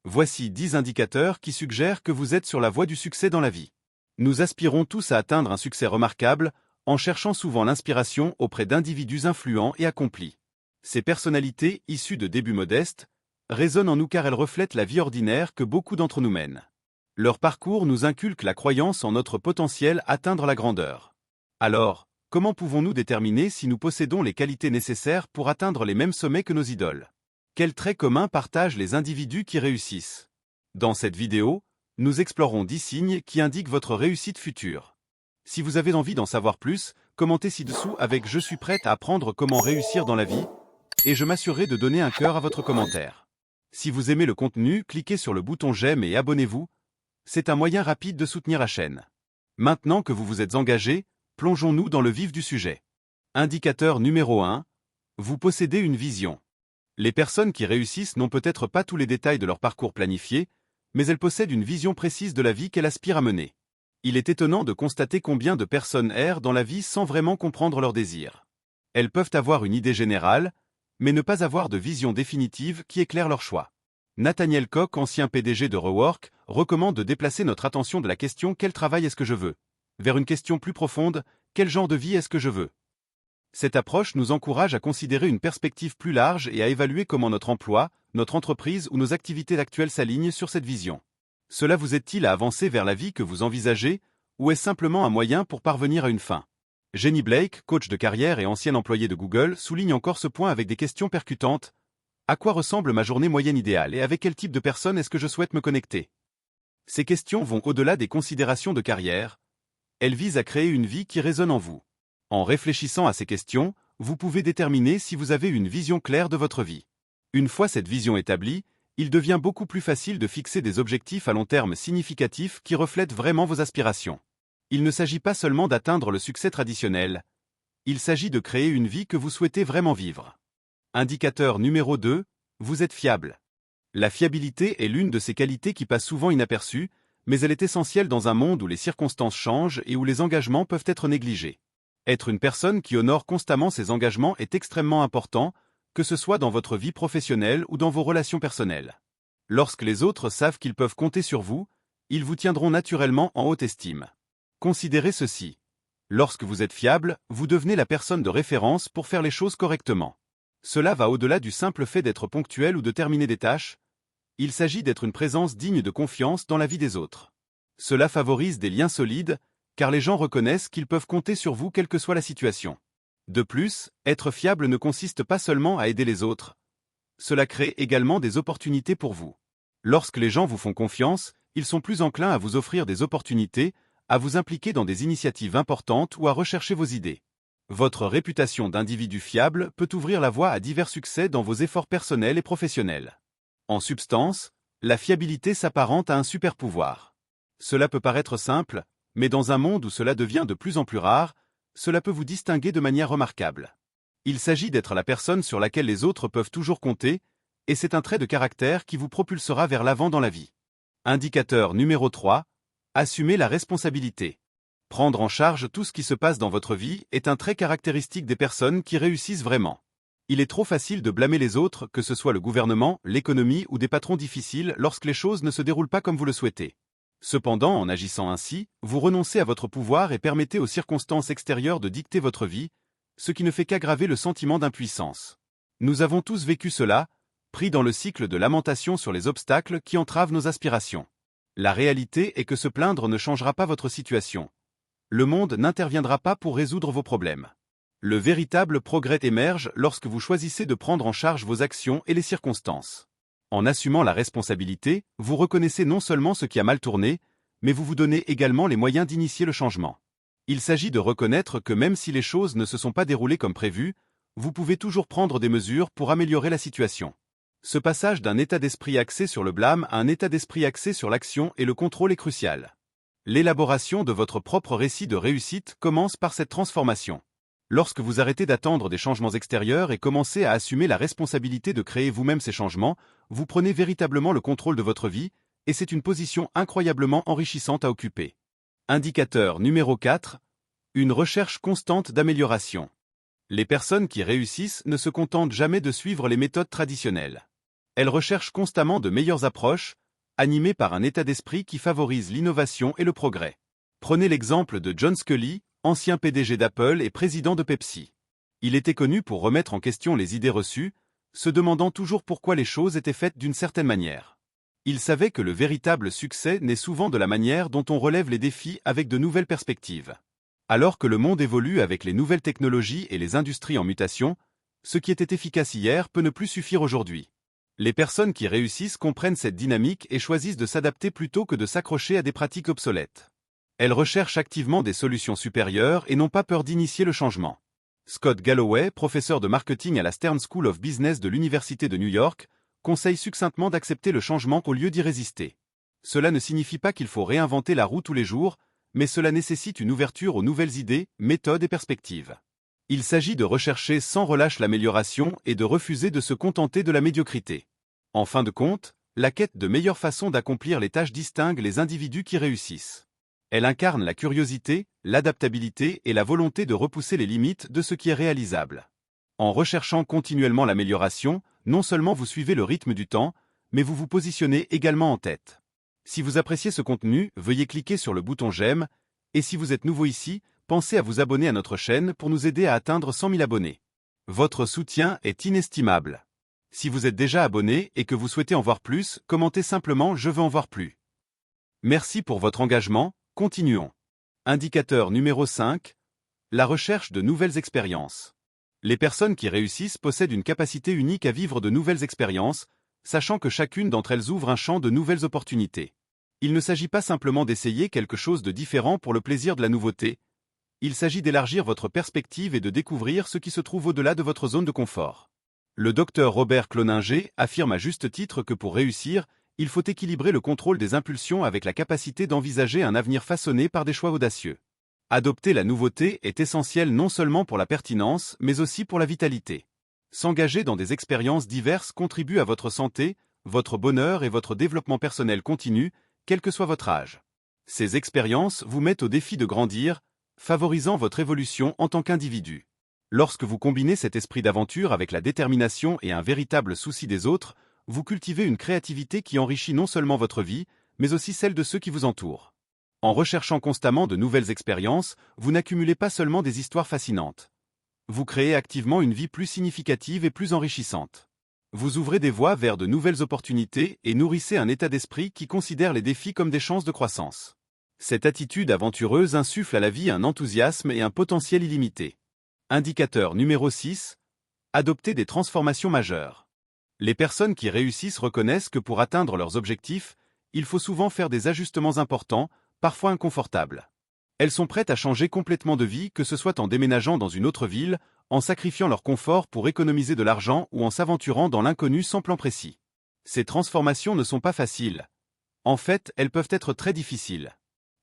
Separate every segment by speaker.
Speaker 1: Voici 10 indicateurs qui suggèrent que vous êtes sur la voie du succès dans la vie. Nous aspirons tous à atteindre un succès remarquable, en cherchant souvent l'inspiration auprès d'individus influents et accomplis. Ces personnalités, issues de débuts modestes, résonnent en nous car elles reflètent la vie ordinaire que beaucoup d'entre nous mènent. Leur parcours nous inculque la croyance en notre potentiel à atteindre la grandeur. Alors, comment pouvons-nous déterminer si nous possédons les qualités nécessaires pour atteindre les mêmes sommets que nos idoles? Quels traits communs partagent les individus qui réussissent? Dans cette vidéo, nous explorons 10 signes qui indiquent votre réussite future. Si vous avez envie d'en savoir plus, commentez ci-dessous avec « Je suis prête à apprendre comment réussir dans la vie » et je m'assurerai de donner un cœur à votre commentaire. Si vous aimez le contenu, cliquez sur le bouton j'aime et abonnez-vous. C'est un moyen rapide de soutenir la chaîne. Maintenant que vous vous êtes engagé, plongeons-nous dans le vif du sujet. Indicateur numéro 1. Vous possédez une vision. Les personnes qui réussissent n'ont peut-être pas tous les détails de leur parcours planifié, mais elles possèdent une vision précise de la vie qu'elles aspirent à mener. Il est étonnant de constater combien de personnes errent dans la vie sans vraiment comprendre leurs désirs. Elles peuvent avoir une idée générale, mais ne pas avoir de vision définitive qui éclaire leur choix. Nathaniel Koch, ancien PDG de Rework, recommande de déplacer notre attention de la question « Quel travail est-ce que je veux ?» vers une question plus profonde « Quel genre de vie est-ce que je veux ?» Cette approche nous encourage à considérer une perspective plus large et à évaluer comment notre emploi, notre entreprise ou nos activités actuelles s'alignent sur cette vision. Cela vous aide-t-il à avancer vers la vie que vous envisagez, ou est-ce simplement un moyen pour parvenir à une fin? Jenny Blake, coach de carrière et ancienne employée de Google, souligne encore ce point avec des questions percutantes. À quoi ressemble ma journée moyenne idéale et avec quel type de personne est-ce que je souhaite me connecter? Ces questions vont au-delà des considérations de carrière. Elles visent à créer une vie qui résonne en vous. En réfléchissant à ces questions, vous pouvez déterminer si vous avez une vision claire de votre vie. Une fois cette vision établie, il devient beaucoup plus facile de fixer des objectifs à long terme significatifs qui reflètent vraiment vos aspirations. Il ne s'agit pas seulement d'atteindre le succès traditionnel, il s'agit de créer une vie que vous souhaitez vraiment vivre. Indicateur numéro 2, vous êtes fiable. La fiabilité est l'une de ces qualités qui passe souvent inaperçue, mais elle est essentielle dans un monde où les circonstances changent et où les engagements peuvent être négligés. Être une personne qui honore constamment ses engagements est extrêmement important, que ce soit dans votre vie professionnelle ou dans vos relations personnelles. Lorsque les autres savent qu'ils peuvent compter sur vous, ils vous tiendront naturellement en haute estime. Considérez ceci. Lorsque vous êtes fiable, vous devenez la personne de référence pour faire les choses correctement. Cela va au-delà du simple fait d'être ponctuel ou de terminer des tâches. Il s'agit d'être une présence digne de confiance dans la vie des autres. Cela favorise des liens solides, car les gens reconnaissent qu'ils peuvent compter sur vous quelle que soit la situation. De plus, être fiable ne consiste pas seulement à aider les autres. Cela crée également des opportunités pour vous. Lorsque les gens vous font confiance, ils sont plus enclins à vous offrir des opportunités, à vous impliquer dans des initiatives importantes ou à rechercher vos idées. Votre réputation d'individu fiable peut ouvrir la voie à divers succès dans vos efforts personnels et professionnels. En substance, la fiabilité s'apparente à un super pouvoir. Cela peut paraître simple, mais dans un monde où cela devient de plus en plus rare, cela peut vous distinguer de manière remarquable. Il s'agit d'être la personne sur laquelle les autres peuvent toujours compter, et c'est un trait de caractère qui vous propulsera vers l'avant dans la vie. Indicateur numéro 3. Assumez la responsabilité. Prendre en charge tout ce qui se passe dans votre vie est un trait caractéristique des personnes qui réussissent vraiment. Il est trop facile de blâmer les autres, que ce soit le gouvernement, l'économie ou des patrons difficiles lorsque les choses ne se déroulent pas comme vous le souhaitez. Cependant, en agissant ainsi, vous renoncez à votre pouvoir et permettez aux circonstances extérieures de dicter votre vie, ce qui ne fait qu'aggraver le sentiment d'impuissance. Nous avons tous vécu cela, pris dans le cycle de lamentation sur les obstacles qui entravent nos aspirations. La réalité est que se plaindre ne changera pas votre situation. Le monde n'interviendra pas pour résoudre vos problèmes. Le véritable progrès émerge lorsque vous choisissez de prendre en charge vos actions et les circonstances. En assumant la responsabilité, vous reconnaissez non seulement ce qui a mal tourné, mais vous vous donnez également les moyens d'initier le changement. Il s'agit de reconnaître que même si les choses ne se sont pas déroulées comme prévu, vous pouvez toujours prendre des mesures pour améliorer la situation. Ce passage d'un état d'esprit axé sur le blâme à un état d'esprit axé sur l'action et le contrôle est crucial. L'élaboration de votre propre récit de réussite commence par cette transformation. Lorsque vous arrêtez d'attendre des changements extérieurs et commencez à assumer la responsabilité de créer vous-même ces changements, vous prenez véritablement le contrôle de votre vie, et c'est une position incroyablement enrichissante à occuper. Indicateur numéro 4. Une recherche constante d'amélioration. Les personnes qui réussissent ne se contentent jamais de suivre les méthodes traditionnelles. Elles recherchent constamment de meilleures approches, animées par un état d'esprit qui favorise l'innovation et le progrès. Prenez l'exemple de John Sculley, ancien PDG d'Apple et président de Pepsi. Il était connu pour remettre en question les idées reçues, se demandant toujours pourquoi les choses étaient faites d'une certaine manière. Il savait que le véritable succès naît souvent de la manière dont on relève les défis avec de nouvelles perspectives. Alors que le monde évolue avec les nouvelles technologies et les industries en mutation, ce qui était efficace hier peut ne plus suffire aujourd'hui. Les personnes qui réussissent comprennent cette dynamique et choisissent de s'adapter plutôt que de s'accrocher à des pratiques obsolètes. Elles recherchent activement des solutions supérieures et n'ont pas peur d'initier le changement. Scott Galloway, professeur de marketing à la Stern School of Business de l'Université de New York, conseille succinctement d'accepter le changement au lieu d'y résister. Cela ne signifie pas qu'il faut réinventer la roue tous les jours, mais cela nécessite une ouverture aux nouvelles idées, méthodes et perspectives. Il s'agit de rechercher sans relâche l'amélioration et de refuser de se contenter de la médiocrité. En fin de compte, la quête de meilleures façons d'accomplir les tâches distingue les individus qui réussissent. Elle incarne la curiosité, l'adaptabilité et la volonté de repousser les limites de ce qui est réalisable. En recherchant continuellement l'amélioration, non seulement vous suivez le rythme du temps, mais vous vous positionnez également en tête. Si vous appréciez ce contenu, veuillez cliquer sur le bouton j'aime, et si vous êtes nouveau ici, pensez à vous abonner à notre chaîne pour nous aider à atteindre 100 000 abonnés. Votre soutien est inestimable. Si vous êtes déjà abonné et que vous souhaitez en voir plus, commentez simplement « Je veux en voir plus ». Merci pour votre engagement, continuons. Indicateur numéro 5. La recherche de nouvelles expériences. Les personnes qui réussissent possèdent une capacité unique à vivre de nouvelles expériences, sachant que chacune d'entre elles ouvre un champ de nouvelles opportunités. Il ne s'agit pas simplement d'essayer quelque chose de différent pour le plaisir de la nouveauté, il s'agit d'élargir votre perspective et de découvrir ce qui se trouve au-delà de votre zone de confort. Le docteur Robert Cloninger affirme à juste titre que pour réussir, il faut équilibrer le contrôle des impulsions avec la capacité d'envisager un avenir façonné par des choix audacieux. Adopter la nouveauté est essentiel non seulement pour la pertinence, mais aussi pour la vitalité. S'engager dans des expériences diverses contribue à votre santé, votre bonheur et votre développement personnel continu, quel que soit votre âge. Ces expériences vous mettent au défi de grandir, favorisant votre évolution en tant qu'individu. Lorsque vous combinez cet esprit d'aventure avec la détermination et un véritable souci des autres, vous cultivez une créativité qui enrichit non seulement votre vie, mais aussi celle de ceux qui vous entourent. En recherchant constamment de nouvelles expériences, vous n'accumulez pas seulement des histoires fascinantes. Vous créez activement une vie plus significative et plus enrichissante. Vous ouvrez des voies vers de nouvelles opportunités et nourrissez un état d'esprit qui considère les défis comme des chances de croissance. Cette attitude aventureuse insuffle à la vie un enthousiasme et un potentiel illimité. Indicateur numéro 6. Adopter des transformations majeures. Les personnes qui réussissent reconnaissent que pour atteindre leurs objectifs, il faut souvent faire des ajustements importants, parfois inconfortables. Elles sont prêtes à changer complètement de vie, que ce soit en déménageant dans une autre ville, en sacrifiant leur confort pour économiser de l'argent ou en s'aventurant dans l'inconnu sans plan précis. Ces transformations ne sont pas faciles. En fait, elles peuvent être très difficiles.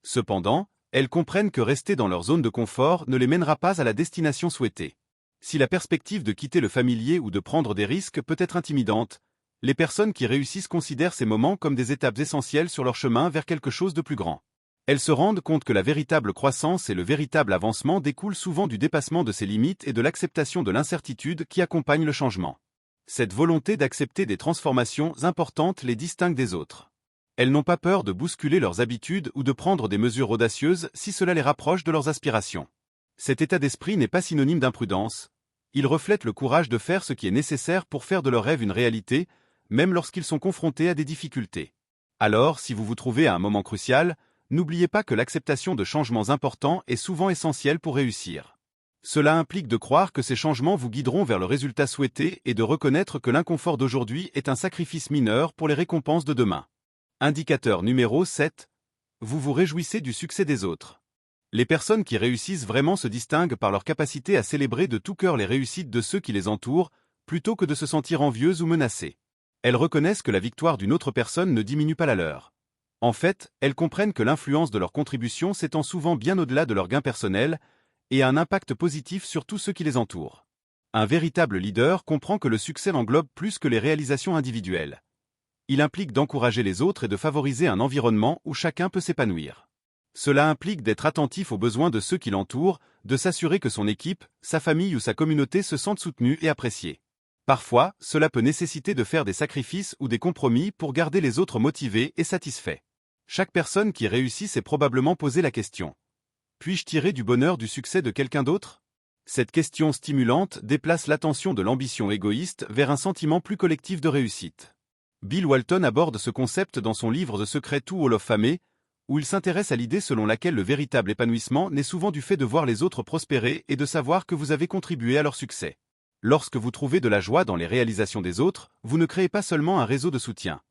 Speaker 1: Cependant, elles comprennent que rester dans leur zone de confort ne les mènera pas à la destination souhaitée. Si la perspective de quitter le familier ou de prendre des risques peut être intimidante, les personnes qui réussissent considèrent ces moments comme des étapes essentielles sur leur chemin vers quelque chose de plus grand. Elles se rendent compte que la véritable croissance et le véritable avancement découlent souvent du dépassement de ses limites et de l'acceptation de l'incertitude qui accompagne le changement. Cette volonté d'accepter des transformations importantes les distingue des autres. Elles n'ont pas peur de bousculer leurs habitudes ou de prendre des mesures audacieuses si cela les rapproche de leurs aspirations. Cet état d'esprit n'est pas synonyme d'imprudence, il reflète le courage de faire ce qui est nécessaire pour faire de leurs rêves une réalité, même lorsqu'ils sont confrontés à des difficultés. Alors, si vous vous trouvez à un moment crucial, n'oubliez pas que l'acceptation de changements importants est souvent essentielle pour réussir. Cela implique de croire que ces changements vous guideront vers le résultat souhaité et de reconnaître que l'inconfort d'aujourd'hui est un sacrifice mineur pour les récompenses de demain. Indicateur numéro 7. Vous vous réjouissez du succès des autres. Les personnes qui réussissent vraiment se distinguent par leur capacité à célébrer de tout cœur les réussites de ceux qui les entourent, plutôt que de se sentir envieuses ou menacées. Elles reconnaissent que la victoire d'une autre personne ne diminue pas la leur. En fait, elles comprennent que l'influence de leur contribution s'étend souvent bien au-delà de leur gain personnel et a un impact positif sur tous ceux qui les entourent. Un véritable leader comprend que le succès englobe plus que les réalisations individuelles. Il implique d'encourager les autres et de favoriser un environnement où chacun peut s'épanouir. Cela implique d'être attentif aux besoins de ceux qui l'entourent, de s'assurer que son équipe, sa famille ou sa communauté se sentent soutenus et appréciés. Parfois, cela peut nécessiter de faire des sacrifices ou des compromis pour garder les autres motivés et satisfaits. Chaque personne qui réussit s'est probablement posé la question. Puis-je tirer du bonheur du succès de quelqu'un d'autre? Cette question stimulante déplace l'attention de l'ambition égoïste vers un sentiment plus collectif de réussite. Bill Walton aborde ce concept dans son livre The Secret to Hall of Fame, où il s'intéresse à l'idée selon laquelle le véritable épanouissement naît souvent du fait de voir les autres prospérer et de savoir que vous avez contribué à leur succès. Lorsque vous trouvez de la joie dans les réalisations des autres, vous ne créez pas seulement un réseau de soutien.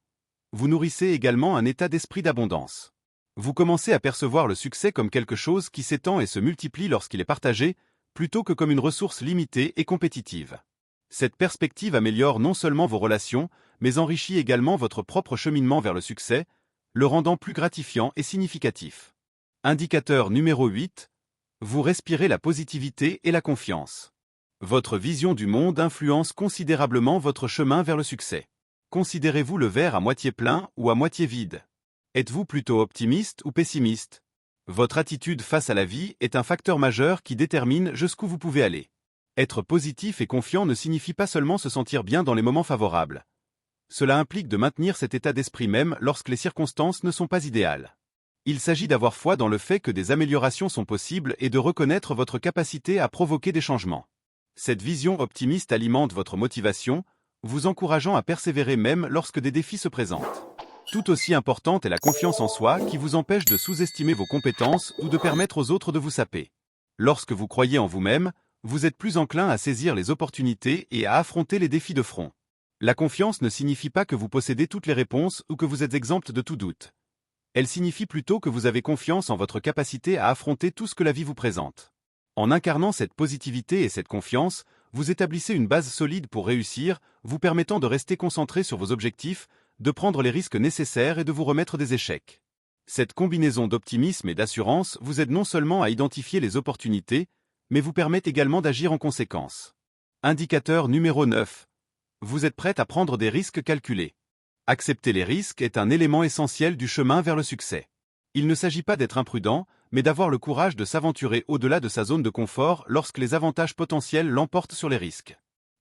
Speaker 1: Vous nourrissez également un état d'esprit d'abondance. Vous commencez à percevoir le succès comme quelque chose qui s'étend et se multiplie lorsqu'il est partagé, plutôt que comme une ressource limitée et compétitive. Cette perspective améliore non seulement vos relations, mais enrichit également votre propre cheminement vers le succès, le rendant plus gratifiant et significatif. Indicateur numéro 8. Vous respirez la positivité et la confiance. Votre vision du monde influence considérablement votre chemin vers le succès. Considérez-vous le verre à moitié plein ou à moitié vide? Êtes-vous plutôt optimiste ou pessimiste? Votre attitude face à la vie est un facteur majeur qui détermine jusqu'où vous pouvez aller. Être positif et confiant ne signifie pas seulement se sentir bien dans les moments favorables. Cela implique de maintenir cet état d'esprit même lorsque les circonstances ne sont pas idéales. Il s'agit d'avoir foi dans le fait que des améliorations sont possibles et de reconnaître votre capacité à provoquer des changements. Cette vision optimiste alimente votre motivation, vous encourageant à persévérer même lorsque des défis se présentent. Tout aussi importante est la confiance en soi qui vous empêche de sous-estimer vos compétences ou de permettre aux autres de vous saper. Lorsque vous croyez en vous-même, vous êtes plus enclin à saisir les opportunités et à affronter les défis de front. La confiance ne signifie pas que vous possédez toutes les réponses ou que vous êtes exempt de tout doute. Elle signifie plutôt que vous avez confiance en votre capacité à affronter tout ce que la vie vous présente. En incarnant cette positivité et cette confiance, vous établissez une base solide pour réussir, vous permettant de rester concentré sur vos objectifs, de prendre les risques nécessaires et de vous remettre des échecs. Cette combinaison d'optimisme et d'assurance vous aide non seulement à identifier les opportunités, mais vous permet également d'agir en conséquence. Indicateur numéro 9. Vous êtes prêt à prendre des risques calculés. Accepter les risques est un élément essentiel du chemin vers le succès. Il ne s'agit pas d'être imprudent, mais d'avoir le courage de s'aventurer au-delà de sa zone de confort lorsque les avantages potentiels l'emportent sur les risques.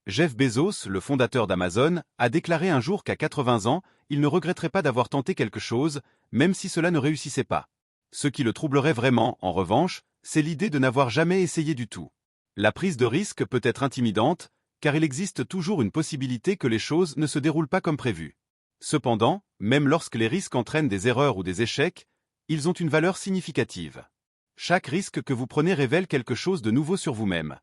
Speaker 1: Jeff Bezos, le fondateur d'Amazon, a déclaré un jour qu'à 80 ans, il ne regretterait pas d'avoir tenté quelque chose, même si cela ne réussissait pas. Ce qui le troublerait vraiment, en revanche, c'est l'idée de n'avoir jamais essayé du tout. La prise de risque peut être intimidante, car il existe toujours une possibilité que les choses ne se déroulent pas comme prévu. Cependant, même lorsque les risques entraînent des erreurs ou des échecs, ils ont une valeur significative. Chaque risque que vous prenez révèle quelque chose de nouveau sur vous-même.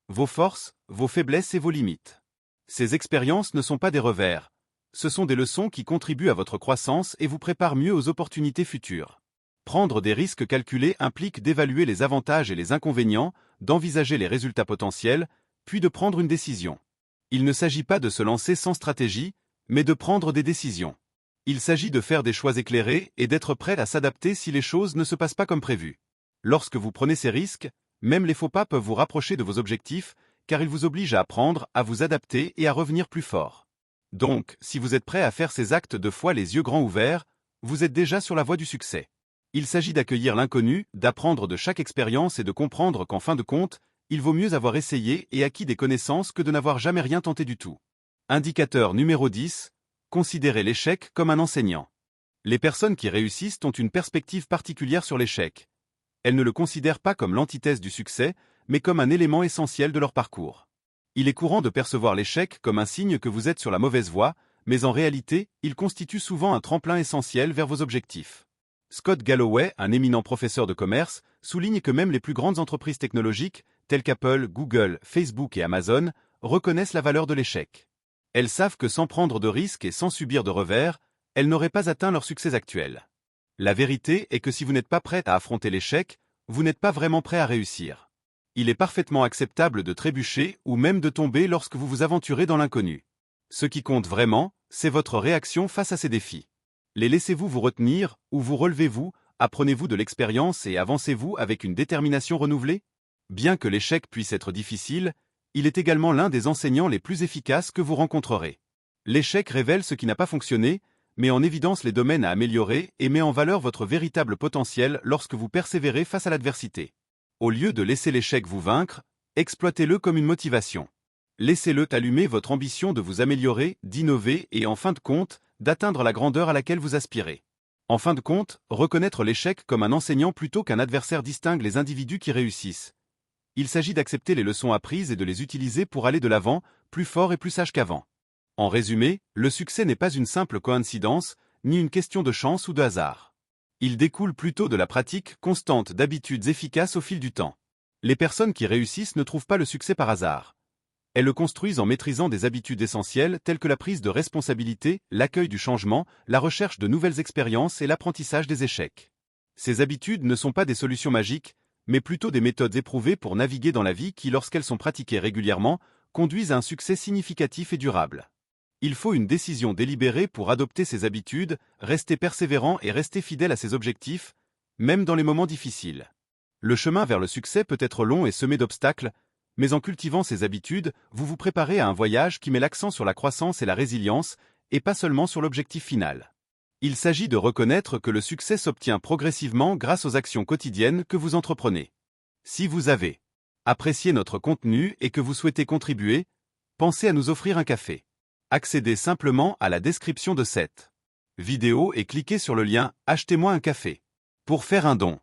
Speaker 1: Vos forces, vos faiblesses et vos limites. Ces expériences ne sont pas des revers. Ce sont des leçons qui contribuent à votre croissance et vous préparent mieux aux opportunités futures. Prendre des risques calculés implique d'évaluer les avantages et les inconvénients, d'envisager les résultats potentiels, puis de prendre une décision. Il ne s'agit pas de se lancer sans stratégie, mais de prendre des décisions. Il s'agit de faire des choix éclairés et d'être prêt à s'adapter si les choses ne se passent pas comme prévu. Lorsque vous prenez ces risques, même les faux pas peuvent vous rapprocher de vos objectifs, car ils vous obligent à apprendre, à vous adapter et à revenir plus fort. Donc, si vous êtes prêt à faire ces actes de foi les yeux grands ouverts, vous êtes déjà sur la voie du succès. Il s'agit d'accueillir l'inconnu, d'apprendre de chaque expérience et de comprendre qu'en fin de compte, il vaut mieux avoir essayé et acquis des connaissances que de n'avoir jamais rien tenté du tout. Indicateur numéro 10. Considérez l'échec comme un enseignant. Les personnes qui réussissent ont une perspective particulière sur l'échec. Elles ne le considèrent pas comme l'antithèse du succès, mais comme un élément essentiel de leur parcours. Il est courant de percevoir l'échec comme un signe que vous êtes sur la mauvaise voie, mais en réalité, il constitue souvent un tremplin essentiel vers vos objectifs. Scott Galloway, un éminent professeur de commerce, souligne que même les plus grandes entreprises technologiques, telles qu'Apple, Google, Facebook et Amazon, reconnaissent la valeur de l'échec. Elles savent que sans prendre de risques et sans subir de revers, elles n'auraient pas atteint leur succès actuel. La vérité est que si vous n'êtes pas prêt à affronter l'échec, vous n'êtes pas vraiment prêt à réussir. Il est parfaitement acceptable de trébucher ou même de tomber lorsque vous vous aventurez dans l'inconnu. Ce qui compte vraiment, c'est votre réaction face à ces défis. Les laissez-vous vous retenir, ou vous relevez-vous, apprenez-vous de l'expérience et avancez-vous avec une détermination renouvelée? Bien que l'échec puisse être difficile, il est également l'un des enseignants les plus efficaces que vous rencontrerez. L'échec révèle ce qui n'a pas fonctionné, met en évidence les domaines à améliorer et met en valeur votre véritable potentiel lorsque vous persévérez face à l'adversité. Au lieu de laisser l'échec vous vaincre, exploitez-le comme une motivation. Laissez-le allumer votre ambition de vous améliorer, d'innover et en fin de compte, d'atteindre la grandeur à laquelle vous aspirez. En fin de compte, reconnaître l'échec comme un enseignant plutôt qu'un adversaire distingue les individus qui réussissent. Il s'agit d'accepter les leçons apprises et de les utiliser pour aller de l'avant, plus fort et plus sage qu'avant. En résumé, le succès n'est pas une simple coïncidence, ni une question de chance ou de hasard. Il découle plutôt de la pratique constante d'habitudes efficaces au fil du temps. Les personnes qui réussissent ne trouvent pas le succès par hasard. Elles le construisent en maîtrisant des habitudes essentielles telles que la prise de responsabilité, l'accueil du changement, la recherche de nouvelles expériences et l'apprentissage des échecs. Ces habitudes ne sont pas des solutions magiques, mais plutôt des méthodes éprouvées pour naviguer dans la vie qui, lorsqu'elles sont pratiquées régulièrement, conduisent à un succès significatif et durable. Il faut une décision délibérée pour adopter ces habitudes, rester persévérant et rester fidèle à ses objectifs, même dans les moments difficiles. Le chemin vers le succès peut être long et semé d'obstacles, mais en cultivant ces habitudes, vous vous préparez à un voyage qui met l'accent sur la croissance et la résilience, et pas seulement sur l'objectif final. Il s'agit de reconnaître que le succès s'obtient progressivement grâce aux actions quotidiennes que vous entreprenez. Si vous avez apprécié notre contenu et que vous souhaitez contribuer, pensez à nous offrir un café. Accédez simplement à la description de cette vidéo et cliquez sur le lien « Achetez-moi un café » pour faire un don.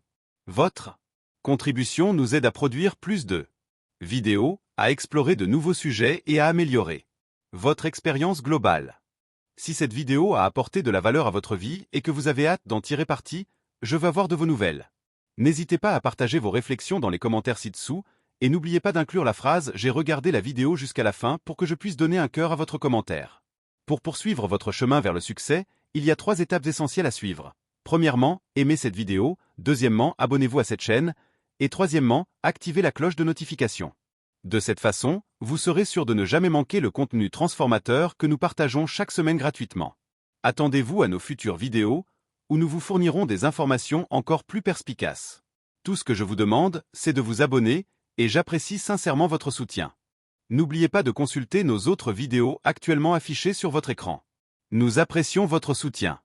Speaker 1: Votre contribution nous aide à produire plus de vidéos, à explorer de nouveaux sujets et à améliorer votre expérience globale. Si cette vidéo a apporté de la valeur à votre vie et que vous avez hâte d'en tirer parti, je veux avoir de vos nouvelles. N'hésitez pas à partager vos réflexions dans les commentaires ci-dessous et n'oubliez pas d'inclure la phrase « J'ai regardé la vidéo jusqu'à la fin » pour que je puisse donner un cœur à votre commentaire. Pour poursuivre votre chemin vers le succès, il y a 3 étapes essentielles à suivre. Premièrement, aimez cette vidéo. Deuxièmement, abonnez-vous à cette chaîne. Et troisièmement, activez la cloche de notification. De cette façon, vous serez sûr de ne jamais manquer le contenu transformateur que nous partageons chaque semaine gratuitement. Attendez-vous à nos futures vidéos, où nous vous fournirons des informations encore plus perspicaces. Tout ce que je vous demande, c'est de vous abonner, et j'apprécie sincèrement votre soutien. N'oubliez pas de consulter nos autres vidéos actuellement affichées sur votre écran. Nous apprécions votre soutien.